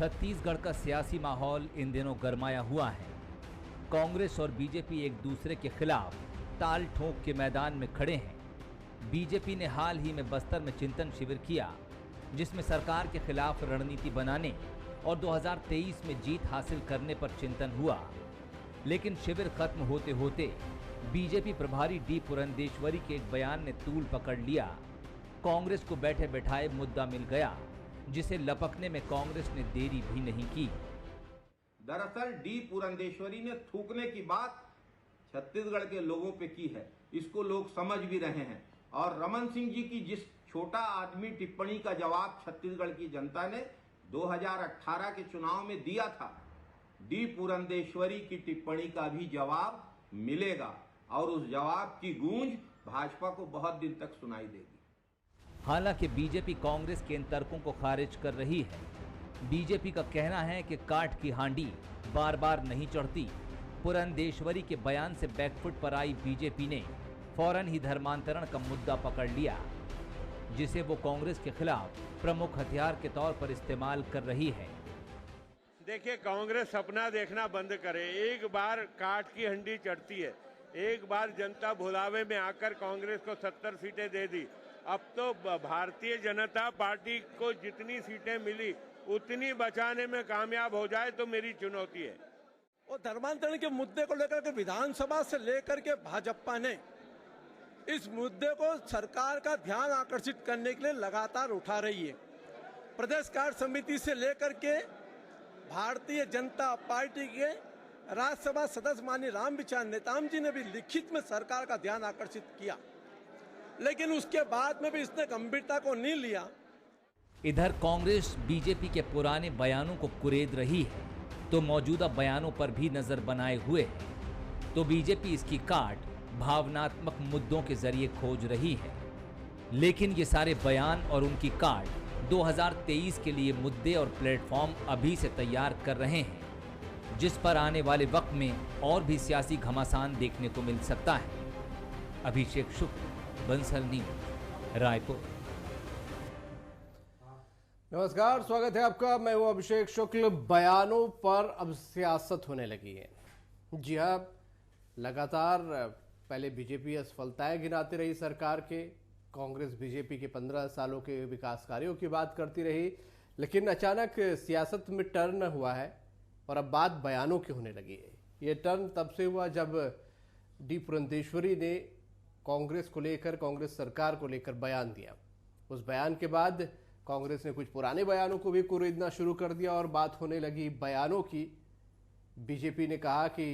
छत्तीसगढ़ का सियासी माहौल इन दिनों गरमाया हुआ है। कांग्रेस और बीजेपी एक दूसरे के खिलाफ ताल ठोक के मैदान में खड़े हैं। बीजेपी ने हाल ही में बस्तर में चिंतन शिविर किया, जिसमें सरकार के खिलाफ रणनीति बनाने और 2023 में जीत हासिल करने पर चिंतन हुआ। लेकिन शिविर खत्म होते होते बीजेपी प्रभारी डी पुरंदेश्वरी के एक बयान ने तूल पकड़ लिया। कांग्रेस को बैठे बैठाए मुद्दा मिल गया, जिसे लपकने में कांग्रेस ने देरी भी नहीं की। दरअसल डी पुरंदेश्वरी ने थूकने की बात छत्तीसगढ़ के लोगों पे की है, इसको लोग समझ भी रहे हैं। और रमन सिंह जी की जिस छोटा आदमी टिप्पणी का जवाब छत्तीसगढ़ की जनता ने 2018 के चुनाव में दिया था, डी पुरंदेश्वरी की टिप्पणी का भी जवाब मिलेगा और उस जवाब की गूंज भाजपा को बहुत दिन तक सुनाई देगी। हालांकि बीजेपी कांग्रेस के इन तर्कों को खारिज कर रही है। बीजेपी का कहना है कि काठ की हांडी बार बार नहीं चढ़ती। पुरंदेश्वरी के बयान से बैकफुट पर आई बीजेपी ने फौरन ही धर्मांतरण का मुद्दा पकड़ लिया, जिसे वो कांग्रेस के खिलाफ प्रमुख हथियार के तौर पर इस्तेमाल कर रही है। देखिए, कांग्रेस सपना देखना बंद करे। एक बार काठ की हंडी चढ़ती है, एक बार जनता भुलावे में आकर कांग्रेस को 70 सीटें दे दी। अब तो भारतीय जनता पार्टी को जितनी सीटें मिली उतनी बचाने में कामयाब हो जाए तो मेरी चुनौती है। और धर्मांतरण के मुद्दे को लेकर के विधानसभा से लेकर के भाजपा ने इस मुद्दे को सरकार का ध्यान आकर्षित करने के लिए लगातार उठा रही है। प्रदेश कार्य समिति से लेकर के भारतीय जनता पार्टी के राज्यसभा सदस्य माननीय रामविचार नेताम जी ने भी लिखित में सरकार का ध्यान आकर्षित किया, लेकिन उसके बाद में भी इसने गंभीरता को नहीं लिया। इधर कांग्रेस बीजेपी के पुराने बयानों को कुरेद रही है तो मौजूदा बयानों पर भी नजर बनाए हुए है। तो बीजेपी इसकी काट भावनात्मक मुद्दों के जरिए खोज रही है, लेकिन ये सारे बयान और उनकी काट 2023 के लिए मुद्दे और प्लेटफॉर्म अभी से तैयार कर रहे हैं, जिस पर आने वाले वक्त में और भी सियासी घमासान देखने को मिल सकता है। अभिषेक शुक्ल, बंसल न्यूज, रायपुर। नमस्कार, स्वागत है आपका। मैं हूं अभिषेक शुक्ल। बयानों पर अब सियासत होने लगी है। जी हां, लगातार पहले बीजेपी असफलताएं गिनाती रही सरकार के, कांग्रेस बीजेपी के 15 सालों के विकास कार्यों की बात करती रही, लेकिन अचानक सियासत में टर्न हुआ है और अब बात बयानों की होने लगी है। ये टर्न तब से हुआ जब डी पुरंदेश्वरी ने कांग्रेस को लेकर, कांग्रेस सरकार को लेकर बयान दिया। उस बयान के बाद कांग्रेस ने कुछ पुराने बयानों को भी कुरेदना शुरू कर दिया और बात होने लगी बयानों की। बीजेपी ने कहा कि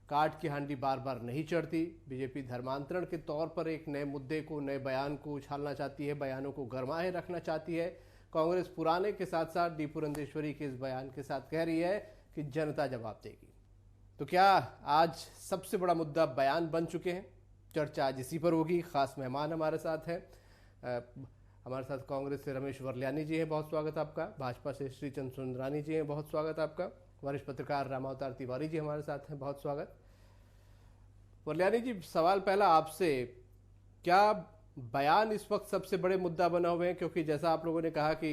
काठ की हांडी बार बार नहीं चढ़ती। बीजेपी धर्मांतरण के तौर पर एक नए मुद्दे को, नए बयान को उछालना चाहती है, बयानों को गरमाए रखना चाहती है। कांग्रेस पुराने के साथ साथ डी पुरंदेश्वरी के इस बयान के साथ कह रही है कि जनता जवाब देगी। तो क्या आज सबसे बड़ा मुद्दा बयान बन चुके हैं? चर्चा आज इसी पर होगी। खास मेहमान हमारे साथ हैं। हमारे साथ कांग्रेस से रमेश वर्ल्यानी जी हैं, बहुत स्वागत आपका। भाजपा से श्रीचंद सुंदरानी जी हैं, बहुत स्वागत आपका। वरिष्ठ पत्रकार रामावतार तिवारी जी हमारे साथ हैं, बहुत स्वागत। वर्ल्यानी जी, सवाल पहला आपसे, क्या बयान इस वक्त सबसे बड़े मुद्दा बना हुए हैं? क्योंकि जैसा आप लोगों ने कहा कि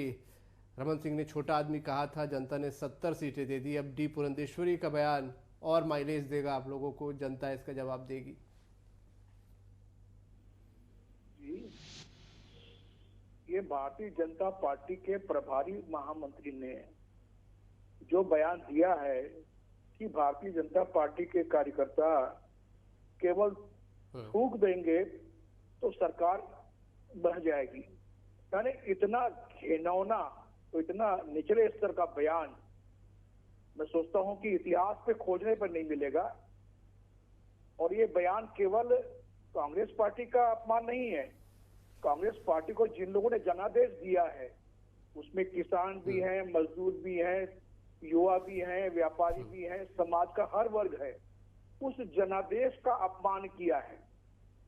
रमन सिंह ने छोटा आदमी कहा था, जनता ने 70 सीटें दे दी। अब डी पुरंदेश्वरी का बयान और माइलेज देगा आप लोगों को, जनता इसका जवाब देगी। ये भारतीय जनता पार्टी के प्रभारी महामंत्री ने जो बयान दिया है कि भारतीय जनता पार्टी के कार्यकर्ता केवल थूक देंगे तो सरकार बन जाएगी, यानी इतना घिनौना, तो इतना निचले स्तर का बयान मैं सोचता हूं कि इतिहास पे खोजने पर नहीं मिलेगा। और ये बयान केवल कांग्रेस पार्टी का अपमान नहीं है। कांग्रेस पार्टी को जिन लोगों ने जनादेश दिया है उसमें किसान भी हैं, मजदूर भी हैं, युवा भी हैं, व्यापारी भी हैं, समाज का हर वर्ग है। उस जनादेश का अपमान किया है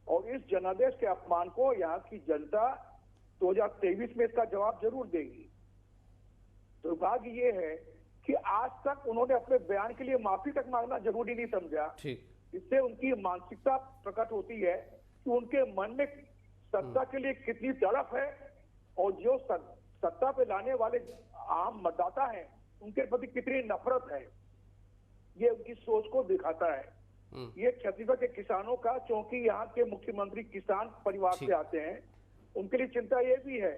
और इस जनादेश के अपमान को यहाँ की जनता 2023 में इसका जवाब जरूर देगी। दुर्भाग्य ये है कि आज तक उन्होंने अपने बयान के लिए माफी तक मांगना जरूरी नहीं समझा। इससे उनकी मानसिकता प्रकट होती है कि उनके मन में सत्ता के लिए कितनी तड़प है और जो सत्ता पे लाने वाले आम मतदाता हैं उनके प्रति कितनी नफरत है, ये उनकी सोच को दिखाता है। ये छत्तीसगढ़ के किसानों का, क्योंकि यहाँ के मुख्यमंत्री किसान परिवार से आते हैं, उनके लिए चिंता ये भी है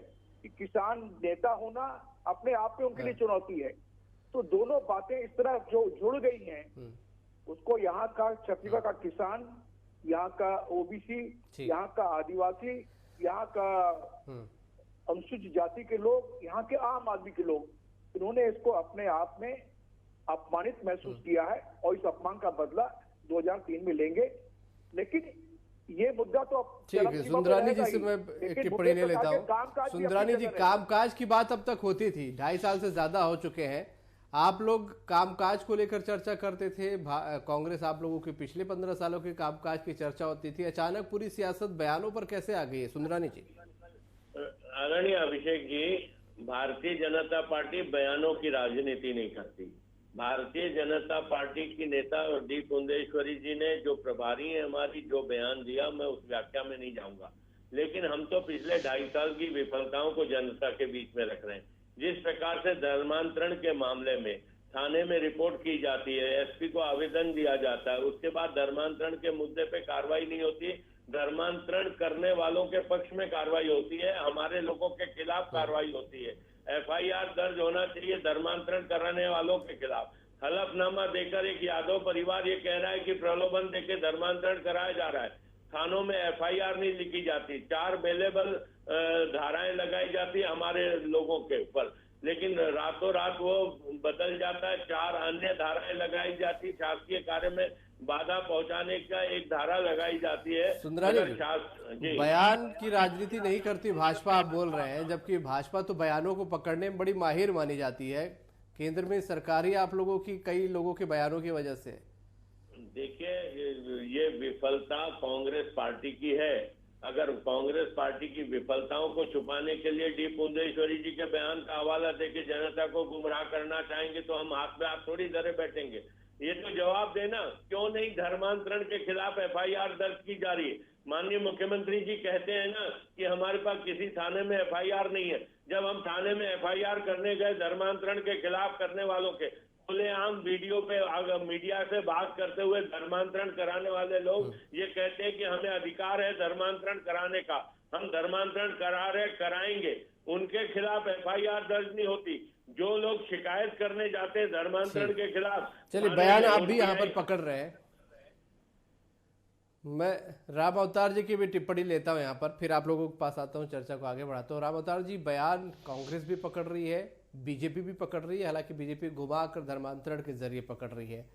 कि किसान नेता होना अपने आप में उनके लिए चुनौती है। तो दोनों बातें इस तरह जो जुड़ गई हैं, उसको यहाँ का छत्तीसगढ़ का किसान, यहाँ का ओबीसी, यहाँ का आदिवासी, यहाँ का अनुसूचित जाति के लोग, यहाँ के आम आदमी के लोग, इन्होंने इसको अपने आप में अपमानित महसूस किया है और इस अपमान का बदला 2003 में लेंगे। लेकिन ये मुद्दा तो अब ठीक है, सुंदरानी जी से मैं एक टिप्पणी ले लेता हूँ। सुंदरानी जी, कामकाज की बात अब तक होती थी, 2.5 साल से ज्यादा हो चुके हैं। आप लोग कामकाज को लेकर चर्चा करते थे, कांग्रेस आप लोगों के पिछले 15 सालों के कामकाज की चर्चा होती थी, अचानक पूरी सियासत बयानों पर कैसे आ गई है? सुंदरानी जी। आदरणीय अभिषेक जी, भारतीय जनता पार्टी बयानों की राजनीति नहीं करती। भारतीय जनता पार्टी की नेता डी पुरंदेश्वरी जी ने, जो प्रभारी है हमारी, जो बयान दिया, मैं उस व्याख्या में नहीं जाऊंगा, लेकिन हम तो पिछले 2.5 साल की विफलताओं को जनता के बीच में रख रहे हैं। जिस प्रकार से धर्मांतरण के मामले में थाने में रिपोर्ट की जाती है, एसपी को आवेदन दिया जाता है, उसके बाद धर्मांतरण के मुद्दे पे कार्रवाई नहीं होती, धर्मांतरण करने वालों के पक्ष में कार्रवाई होती है, हमारे लोगों के खिलाफ कार्रवाई होती है। एफआईआर दर्ज होना चाहिए धर्मांतरण कराने वालों के खिलाफ। हलफनामा देकर एक यादव परिवार ये कह रहा है कि प्रलोभन देके धर्मांतरण कराया जा रहा है। थानों में एफआईआर नहीं लिखी जाती, 4 बेलेबल धाराएं लगाई जाती हमारे लोगों के ऊपर, लेकिन रातों रात वो बदल जाता है, 4 अन्य धाराएं लगाई जाती, शासकीय कार्य में बाधा पहुंचाने का एक धारा लगाई जाती है। सुंदरानी जी, बयान की राजनीति नहीं करती भाजपा, आप बोल रहे हैं, जबकि भाजपा तो बयानों को पकड़ने में बड़ी माहिर मानी जाती है। केंद्र में सरकार ही आप लोगों की, कई लोगों के बयानों की वजह से। देखिए, ये विफलता कांग्रेस पार्टी की है। अगर कांग्रेस पार्टी की विफलताओं को छुपाने के लिए डी पुरंदेश्वरी जी के बयान का हवाला देके जनता को गुमराह करना चाहेंगे तो हम हाथ में हाथ थोड़ी धरे बैठेंगे। ये तो जवाब देना, क्यों नहीं धर्मांतरण के खिलाफ एफआईआर दर्ज की जा रही है? माननीय मुख्यमंत्री जी कहते हैं ना कि हमारे पास किसी थाने में एफआईआर नहीं है। जब हम थाने में एफआईआर करने गए धर्मांतरण के खिलाफ करने वालों के, खुलेआम वीडियो पे मीडिया से बात करते हुए धर्मांतरण कराने वाले लोग ये कहते हैं कि हमें अधिकार है धर्मांतरण कराने का, हम धर्मांतरण कराएंगे, उनके खिलाफ एफआईआर दर्ज नहीं होती। जो लोग शिकायत करने जाते हैं धर्मांतरण के खिलाफ, चलिए बयान आप भी यहाँ पर पकड़ रहे हैं, मैं राम अवतार जी की भी टिप्पणी लेता हूँ यहाँ पर, फिर आप लोगों के पास आता हूँ, चर्चा को आगे बढ़ाता हूँ। राम अवतार जी, बयान कांग्रेस भी पकड़ रही है, बीजेपी भी पकड़ रही है, हालांकि बीजेपी घुमा कर धर्मांतरण के जरिए पकड़ रही है।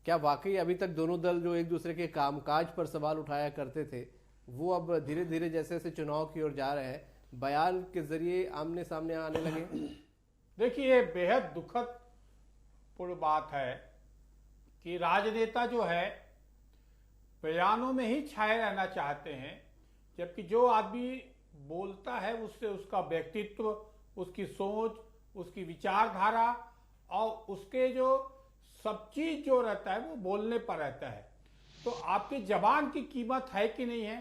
क्या वाकई अभी तक दोनों दल जो एक दूसरे के कामकाज पर सवाल उठाया करते थे, वो अब धीरे धीरे जैसे जैसे चुनाव की ओर जा रहे हैं, बयान के जरिए आमने सामने आने लगे? देखिए, बेहद दुखद पूर्ण बात है कि राजनेता जो है बयानों में ही छाए रहना चाहते हैं, जबकि जो आदमी बोलता है उससे उसका व्यक्तित्व, उसकी सोच, उसकी विचारधारा और उसके जो सब चीज जो रहता है वो बोलने पर रहता है। तो आपकी जबान की कीमत है कि नहीं है?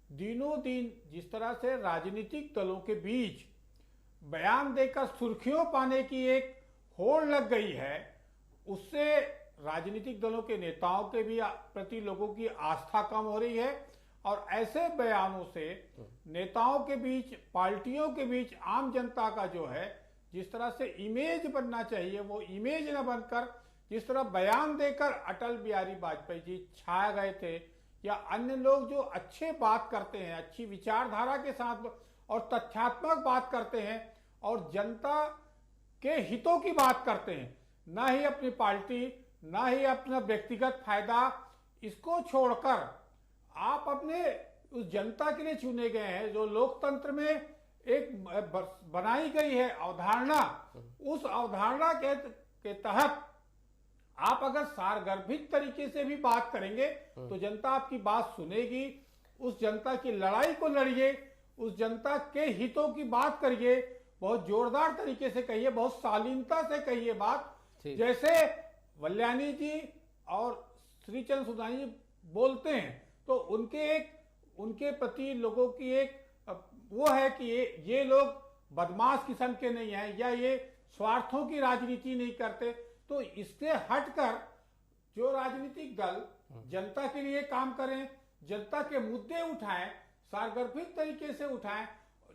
दिनों दिन जिस तरह से राजनीतिक दलों के बीच बयान देकर सुर्खियों पाने की एक होड़ लग गई है, उससे राजनीतिक दलों के नेताओं के भी प्रति लोगों की आस्था कम हो रही है और ऐसे बयानों से नेताओं के बीच, पार्टियों के बीच आम जनता का जो है जिस तरह से इमेज बनना चाहिए वो इमेज न बनकर जिस तरह बयान देकर अटल बिहारी वाजपेयी जी छा गए थे, या अन्य लोग जो अच्छे बात करते हैं, अच्छी विचारधारा के साथ और तथ्यात्मक बात करते हैं और जनता के हितों की बात करते हैं, ना ही अपनी पार्टी, ना ही अपना व्यक्तिगत फायदा, इसको छोड़कर आप अपने उस जनता के लिए चुने गए हैं जो लोकतंत्र में एक बनाई गई है अवधारणा, उस अवधारणा के तहत आप अगर सारगर्भित तरीके से भी बात करेंगे तो जनता आपकी बात सुनेगी। उस जनता की लड़ाई को लड़िए, उस जनता के हितों की बात करिए, बहुत जोरदार तरीके से कहिए, बहुत शालीनता से कहिए बात, जैसे वल्याणी जी और श्रीचंद सुधानी जी बोलते हैं। तो उनके प्रति लोगों की एक वो है कि ये लोग बदमाश किस्म के नहीं हैं, या ये स्वार्थों की राजनीति नहीं करते। तो इससे हटकर जो राजनीतिक दल जनता के लिए काम करें, जनता के मुद्दे उठाएं, सार्वजनिक तरीके से उठाएं,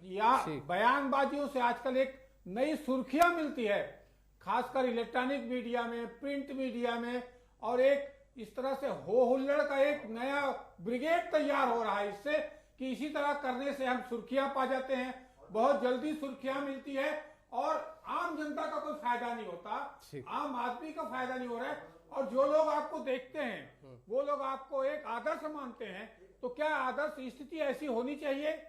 या बयानबाजियों से आजकल एक नई सुर्खियां मिलती है, खासकर इलेक्ट्रॉनिक मीडिया में, प्रिंट मीडिया में, और एक इस तरह से हो हुल्लड़ का एक नया ब्रिगेड तैयार हो रहा है इससे कि इसी तरह करने से हम सुर्खियां पा जाते हैं, बहुत जल्दी सुर्खियां मिलती है और आम जनता का कोई फायदा नहीं होता, आम आदमी का फायदा नहीं हो रहा है। और जो लोग आपको देखते हैं वो लोग आपको एक आदर्श मानते हैं, तो क्या आदर्श स्थिति ऐसी होनी चाहिए?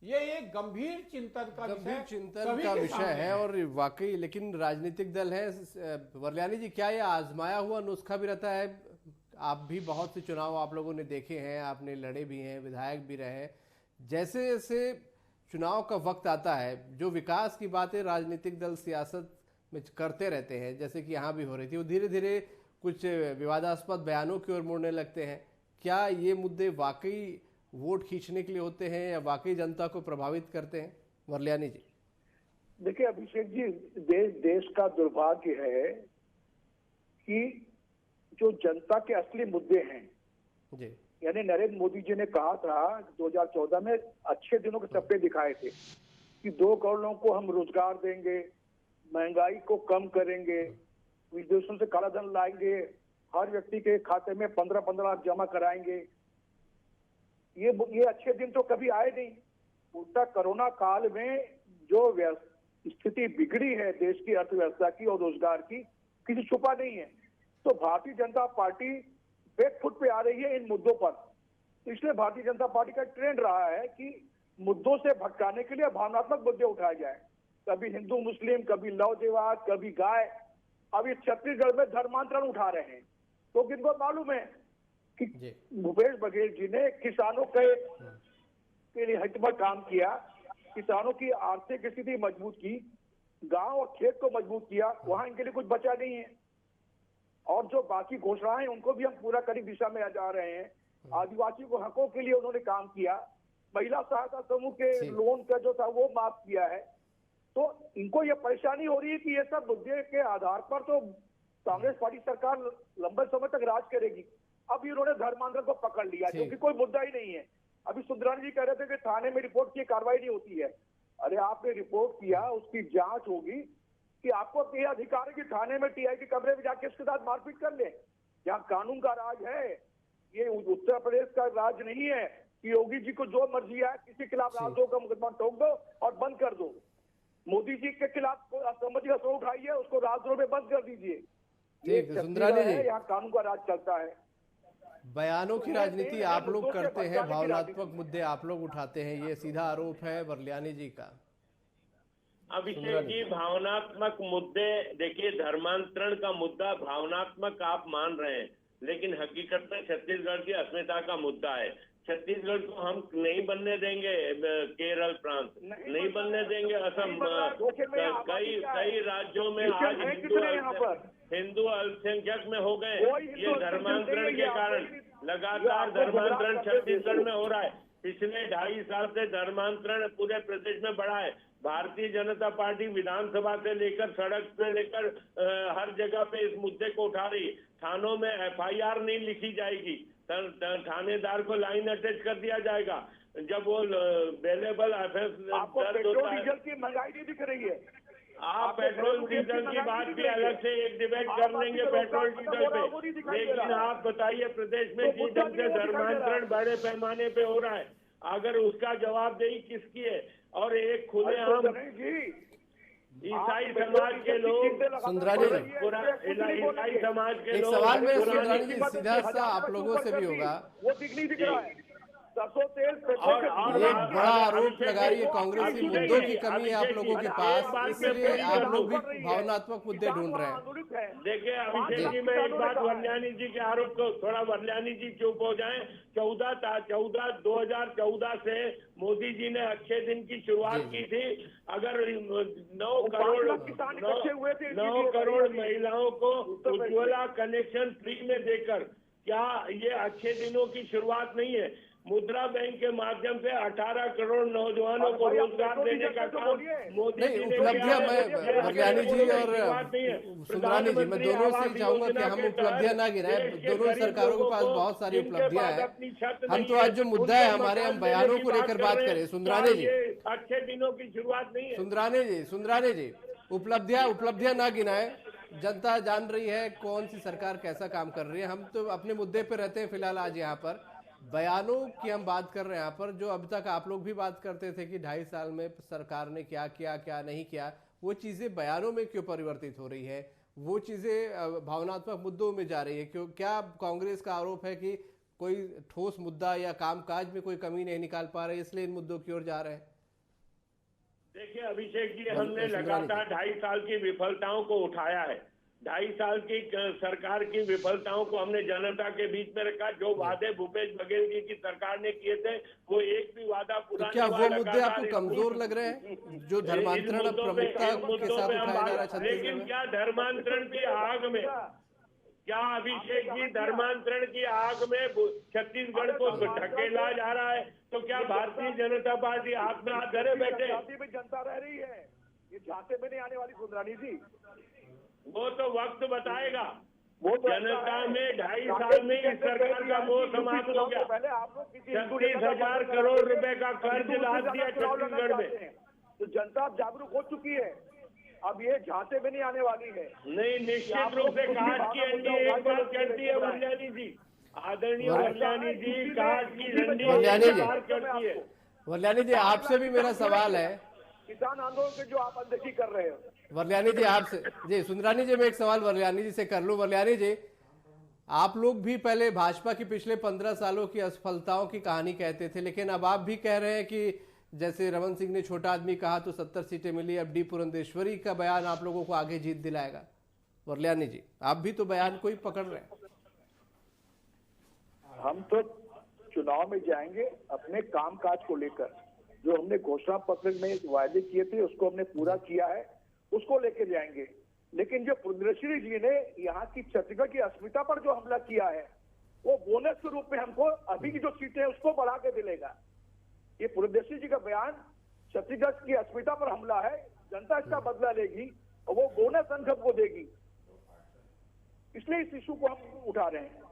ये एक गंभीर चिंतन का विषय है और वाकई, लेकिन राजनीतिक दल है वरल्यानी जी, क्या ये आजमाया हुआ नुस्खा भी रहता है? आप भी बहुत से चुनाव आप लोगों ने देखे हैं, आपने लड़े भी हैं, विधायक भी रहे, जैसे जैसे चुनाव का वक्त आता है जो विकास की बातें राजनीतिक दल सियासत में करते रहते हैं, जैसे कि यहाँ भी हो रही थी, वो धीरे धीरे कुछ विवादास्पद बयानों की ओर मुड़ने लगते हैं। क्या ये मुद्दे वाकई वोट खींचने के लिए होते हैं या वाकई जनता को प्रभावित करते हैं? वरल्यानी जी। देखिए अभिषेक जी, देश का दुर्भाग्य है कि जो जनता के असली मुद्दे हैं जी, यानी नरेंद्र मोदी जी ने कहा था 2014 में, अच्छे दिनों के सपने दिखाए थे कि 2 करोड़ लोगों को हम रोजगार देंगे, महंगाई को कम करेंगे, विदेशों से काला धन लाएंगे, हर व्यक्ति के खाते में 15-15 लाख जमा कराएंगे। ये अच्छे दिन तो कभी आए नहीं। उल्टा कोरोना काल में जो स्थिति बिगड़ी है देश की अर्थव्यवस्था की और रोजगार की, किसी छुपा नहीं है। तो भारतीय जनता पार्टी बैकफुट पे आ रही है इन मुद्दों पर। तो इसलिए भारतीय जनता पार्टी का ट्रेंड रहा है कि मुद्दों से भटकाने के लिए भावनात्मक मुद्दे उठाए जाए, कभी हिंदू मुस्लिम, कभी लव विवाह, कभी गाय। अभी छत्तीसगढ़ में धर्मांतरण उठा रहे हैं, तो किनको मालूम है कि भूपेश बघेल जी ने किसानों के लिए हित में काम किया, किसानों की आर्थिक स्थिति मजबूत की, गांव और खेत को मजबूत किया, वहां इनके लिए कुछ बचा नहीं है। और जो बाकी घोषणाएं उनको भी हम पूरा करने की दिशा में जा रहे हैं। आदिवासी को हकों के लिए उन्होंने काम किया, महिला सहायता समूह के लोन का जो था वो माफ किया है। तो इनको ये परेशानी हो रही है कि ये सब मुद्दे के आधार पर तो कांग्रेस पार्टी सरकार लंबे समय तक राज करेगी। अब इन्होंने धर्मांतरण को पकड़ लिया, क्योंकि कोई मुद्दा ही नहीं है। अभी सुंदरानी जी कह रहे थे कि थाने में रिपोर्ट की कार्रवाई नहीं होती है। अरे आपने रिपोर्ट किया, उसकी जांच होगी कि आपको ये अधिकार है कि थाने में टीआई के कमरे में जाके उसके साथ मारपीट कर ले। यहाँ कानून का राज है, ये उत्तर प्रदेश का राज नहीं है कि योगी जी को जो मर्जी है किसी के खिलाफ राजद्रोह का मुकदमा ठोक दो और बंद कर दो। मोदी जी के खिलाफ असहमति का स्वर उठाइए, उसको राजद्रोह में बंद कर दीजिए। यहाँ कानून का राज चलता है। बयानों की राजनीति आप लोग करते हैं, भावनात्मक मुद्दे आप लोग उठाते हैं, ये सीधा आरोप है वरल्यानी जी का। अभिषेक जी, भावनात्मक मुद्दे, देखिए धर्मांतरण का मुद्दा भावनात्मक आप मान रहे हैं, लेकिन हकीकत में छत्तीसगढ़ की अस्मिता का मुद्दा है। छत्तीसगढ़ को हम नहीं बनने देंगे, केरल प्रांत नहीं बनने देंगे, असम, कई राज्यों में आज हिंदू अल्पसंख्यक में हो गए। ये धर्मांतरण के कारण लगातार धर्मांतरण छत्तीसगढ़ में हो रहा है। पिछले 2.5 साल से धर्मांतरण पूरे प्रदेश में बढ़ा है। भारतीय जनता पार्टी विधानसभा से लेकर सड़क से लेकर हर जगह पे इस मुद्दे को उठा रही है। थानों में FIR नहीं लिखी जाएगी, थानेदार को लाइन अटैच कर दिया जाएगा। जब वो अवेलेबल डीजल की महंगाई नहीं दिख रही है। आप पेट्रोल डीजल की बात भी अलग से एक डिबेट कर लेंगे पेट्रोल डीजल पे, लेकिन आप बताइए प्रदेश में जिस ढंग से धर्मांतरण बड़े पैमाने पे हो रहा है, अगर उसका जवाबदेही किसकी है? और एक खुलेआम ईसाई समाज के लोग, ईसाई समाज के लोग, सवाल में सुंदरानी जी सीधा सा आप लोगों से भी होगा, वो दिख नहीं दिख रहा है। ये बड़ा आरोप लगा रही है कांग्रेस की मुद्दों की कमी है आप लोगों के पास, इसलिए आप लोग भी भावनात्मक मुद्दे ढूंढ रहे हैं। देखिए अभिषेक जी, मैं एक बात वरल्यानी जी के आरोप को थोड़ा वरल्यानी जी चुप हो जाएं। 2014 से मोदी जी ने अच्छे दिन की शुरुआत की थी। अगर 9 करोड़ महिलाओं को उज्ज्वला कनेक्शन फ्री में देकर, क्या ये अच्छे दिनों की शुरुआत नहीं है? मुद्रा बैंक के माध्यम से 18 करोड़ नौजवानों को रोजगार देने का काम मोदी नहीं, जी ने उपलब्धियां किया है। मैं वरयानी जी और बात नहीं है। सुंदरानी जी, मैं दोनों से चाहूंगा कि हम उपलब्धियां ना गिनाएं। दोनों सरकारों के पास बहुत सारी उपलब्धियां हैं। हम तो आज जो मुद्दा है हमारे, हम बयानों को लेकर बात करें। सुंदरानी जी, अच्छे दिनों की शुरुआत नहीं है। सुंदरानी जी, उपलब्धियां ना गिनाएं। जनता जान रही है कौन सी सरकार कैसा काम कर रही है। हम तो अपने मुद्दे पे रहते हैं फिलहाल। आज यहाँ पर बयानों की हम बात कर रहे हैं, यहाँ पर जो अब तक आप लोग भी बात करते थे कि 2.5 साल में सरकार ने क्या किया क्या नहीं किया, वो चीजें बयानों में क्यों परिवर्तित हो रही है, वो चीजें भावनात्मक मुद्दों में जा रही है क्यों? क्या कांग्रेस का आरोप है कि कोई ठोस मुद्दा या कामकाज में कोई कमी नहीं निकाल पा रहे, इसलिए इन मुद्दों की ओर जा रहे हैं? देखिए अभिषेक जी, हमने लगातार 2.5 साल की विफलताओं को उठाया है। 2.5 साल की सरकार की विफलताओं को हमने जनता के बीच में रखा। जो वादे भूपेश बघेल जी की सरकार ने किए थे, वो एक भी वादा पूरा तो क्या वो मुद्दे आपको कमजोर लग रहे हैं जो धर्मांतरण प्रमुखता के साथ उठाया जा रहा है? लेकिन क्या धर्मांतरण की आग में, क्या अभिषेक जी धर्मांतरण की आग में छत्तीसगढ़ को ढकेला जा रहा है? तो क्या भारतीय जनता पार्टी हाथ में हाथ धरे बैठे? झांसी में जनता रह रही है, ये झांसे में नहीं आने वाली। सुंदरानी जी, वो तो वक्त बताएगा। वो तो जनता में 2.5 साल में इस सरकार का मोह समाप्त हो गया। पहले आप लोग 36,000 करोड़ रुपए का कर्ज लाद दिया छत्तीसगढ़ में। तो जनता अब जागरूक हो चुकी है, अब ये झांसे में नहीं आने वाली है। नहीं, निश्चित रूप से काट की अंडी एक बार करती है वरयानी जी, आदरणीय वरयानी जी, काट की अंडी एक बार करती है। वरयानी जी, आपसे भी मेरा सवाल है। किसान आंदोलन के जो आप अनदेखी कर रहे हो। वरयानी जी, आपसे जी, सुंदरानी जी, मैं एक सवाल वरयानी जी से कर लूं। वरयानी जी, आप लोग भी पहले भाजपा की पिछले 15 सालों की असफलताओं की कहानी कहते थे, लेकिन अब आप भी कह रहे हैं कि जैसे रमन सिंह ने छोटा आदमी कहा तो 70 सीटें मिली, अब डी पुरंदेश्वरी का बयान आप लोगों को आगे जीत दिलाएगा। वरयानी जी, आप भी तो बयान को ही पकड़ रहे हैं। हम तो चुनाव में जाएंगे अपने कामकाज को लेकर, जो हमने घोषणा पत्र में वायदे किए थे उसको हमने पूरा किया है, उसको लेके जाएंगे। लेकिन जो पुरंदेश्वरी जी ने यहाँ की छत्तीसगढ़ की अस्मिता पर जो हमला किया है, वो बोनस के रूप में हमको अभी की जो सीटें हैं उसको बढ़ा के मिलेगा। ये पुरंदेश्वरी जी का बयान छत्तीसगढ़ की अस्मिता पर हमला है, जनता इसका बदला लेगी और वो बोनस अंक हमको देगी, इसलिए इस इशू को हम उठा रहे हैं।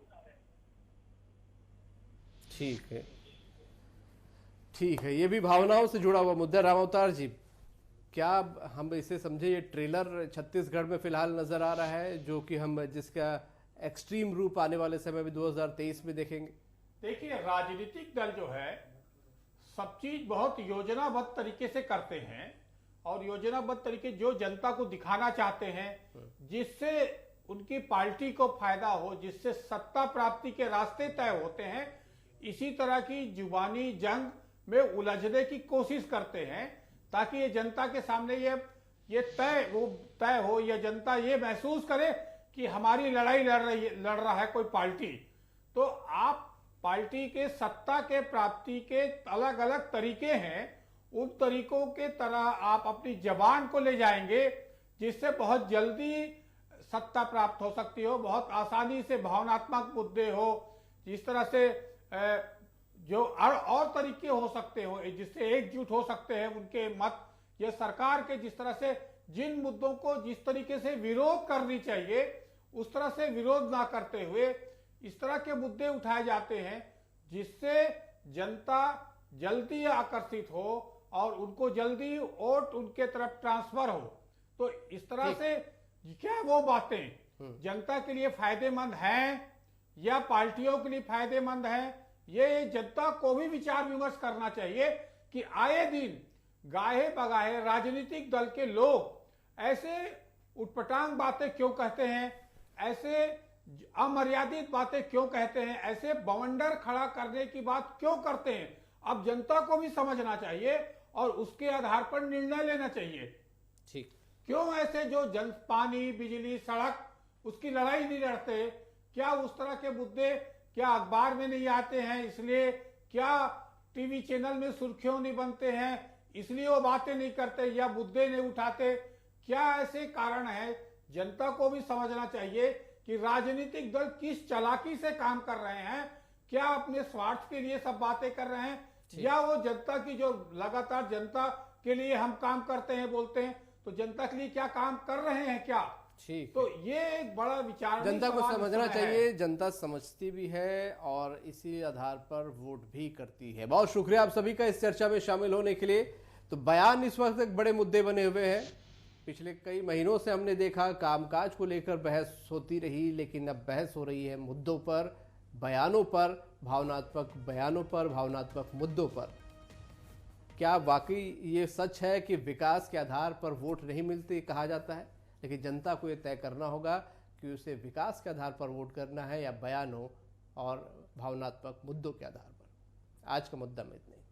ठीक है, ये भी भावनाओं से जुड़ा हुआ मुद्दा। राम अवतार जी, क्या हम इसे समझे ये ट्रेलर छत्तीसगढ़ में फिलहाल नजर आ रहा है, जो कि हम जिसका एक्सट्रीम रूप आने वाले समय में 2023 में देखेंगे? देखिए, राजनीतिक दल जो है सब चीज बहुत योजनाबद्ध तरीके से करते हैं और योजनाबद्ध तरीके जो जनता को दिखाना चाहते हैं, जिससे उनकी पार्टी को फायदा हो, जिससे सत्ता प्राप्ति के रास्ते तय होते हैं, इसी तरह की जुबानी जंग में उलझने की कोशिश करते हैं ताकि ये जनता के सामने ये तय हो, या जनता ये महसूस करे कि हमारी लड़ाई लड़ रहा है कोई पार्टी। तो आप पार्टी के सत्ता के प्राप्ति के अलग अलग तरीके हैं, उन तरीकों के तरह आप अपनी जबान को ले जाएंगे जिससे बहुत जल्दी सत्ता प्राप्त हो सकती हो, बहुत आसानी से भावनात्मक मुद्दे हो, जिस तरह से जो और तरीके हो सकते हो जिससे एकजुट हो सकते हैं उनके मत, ये सरकार के जिस तरह से जिन मुद्दों को जिस तरीके से विरोध करनी चाहिए उस तरह से विरोध ना करते हुए इस तरह के मुद्दे उठाए जाते हैं जिससे जनता जल्दी आकर्षित हो और उनको जल्दी वोट उनके तरफ ट्रांसफर हो। तो इस तरह से क्या वो बातें जनता के लिए फायदेमंद हैं या पार्टियों के लिए फायदेमंद हैं, ये जनता को भी विचार विमर्श करना चाहिए कि आए दिन गाहे बगाहे राजनीतिक दल के लोग ऐसे उटपटांग बातें क्यों कहते हैं, ऐसे अमर्यादित बातें क्यों कहते हैं, ऐसे बवंडर खड़ा करने की बात क्यों करते हैं। अब जनता को भी समझना चाहिए और उसके आधार पर निर्णय लेना चाहिए। ठीक, क्यों ऐसे जो पानी, बिजली, सड़क उसकी लड़ाई नहीं लड़ते, क्या उस तरह के मुद्दे क्या अखबार में नहीं आते हैं, इसलिए क्या टीवी चैनल में सुर्खियों नहीं बनते हैं, इसलिए वो बातें नहीं करते या मुद्दे नहीं उठाते, क्या ऐसे कारण है। जनता को भी समझना चाहिए कि राजनीतिक दल किस चालाकी से काम कर रहे हैं, क्या अपने स्वार्थ के लिए सब बातें कर रहे हैं, या वो जनता की जो लगातार जनता के लिए हम काम करते हैं बोलते हैं, तो जनता के लिए क्या काम कर रहे हैं क्या? ठीक, तो ये एक बड़ा विचार जनता को समझना चाहिए, जनता समझती भी है और इसी आधार पर वोट भी करती है। बहुत शुक्रिया आप सभी का इस चर्चा में शामिल होने के लिए। तो बयान इस वक्त एक बड़े मुद्दे बने हुए हैं। पिछले कई महीनों से हमने देखा कामकाज को लेकर बहस होती रही, लेकिन अब बहस हो रही है मुद्दों पर, बयानों पर, भावनात्मक बयानों पर, भावनात्मक मुद्दों पर। क्या वाकई ये सच है कि विकास के आधार पर वोट नहीं मिलते कहा जाता है, लेकिन जनता को ये तय करना होगा कि उसे विकास के आधार पर वोट करना है या बयानों और भावनात्मक मुद्दों के आधार पर। आज का मुद्दा में इतना ही।